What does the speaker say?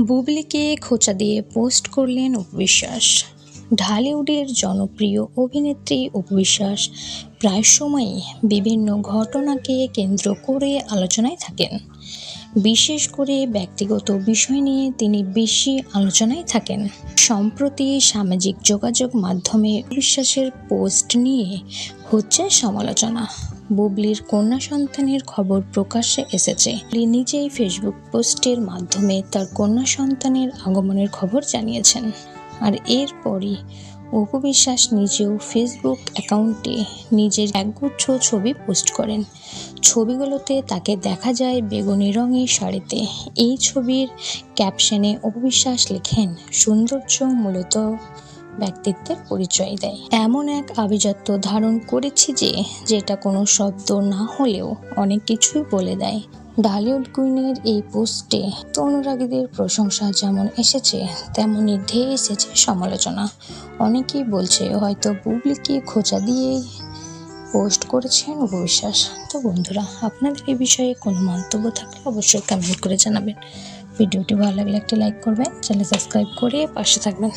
বুবলিকে খোঁচা দিয়ে পোস্ট করলেন অপু বিশ্বাস। ঢালিউডের জনপ্রিয় অভিনেত্রী অপু বিশ্বাস প্রায় সময়ই বিভিন্ন ঘটনাকে কেন্দ্র করে আলোচনায় থাকেন। বিশেষ করে ব্যক্তিগত বিষয় নিয়ে তিনি বেশি আলোচনায় থাকেন। সম্প্রতি সামাজিক যোগাযোগ মাধ্যমে বিশ্বাসের পোস্ট নিয়ে হচ্ছে সমালোচনা। বুবলির কন্যা সন্তানের খবর প্রকাশ্যে এসেছে। বুবলি নিজেই ফেসবুক পোস্টের মাধ্যমে তার কন্যা সন্তানের আগমনের খবর জানিয়েছেন। আর এরপরই অপু বিশ্বাস নিজেও ফেসবুক অ্যাকাউন্টে নিজের একগুচ্ছ ছবি পোস্ট করেন। ছবিগুলোতে তাকে দেখা যায় বেগুনি রঙের শাড়িতে। এই ছবির ক্যাপশনে অপু বিশ্বাস লেখেন, সৌন্দর্য মূলত ব্যক্তিত্বের পরিচয় দেয়। এমন এক আভিজাত্য ধারণ করেছি যেটা কোনো শব্দ না হলেও অনেক কিছুই বলে দেয়। ঢালিউড কুইনের এই পোস্টে অনুরাগীদের প্রশংসা যেমন এসেছে তেমনই ধেয়ে এসেছে সমালোচনা। অনেকেই বলছে হয়তো বুবলিকে খোঁচা দিয়েই পোস্ট করেছেন অপু বিশ্বাস। তো বন্ধুরা, আপনাদের এই বিষয়ে কোনো মন্তব্য থাকলে অবশ্যই কমেন্ট করে জানাবেন। ভিডিওটি ভালো লাগলে একটি লাইক করবেন, চ্যানেল সাবস্ক্রাইব করে পাশে থাকবেন।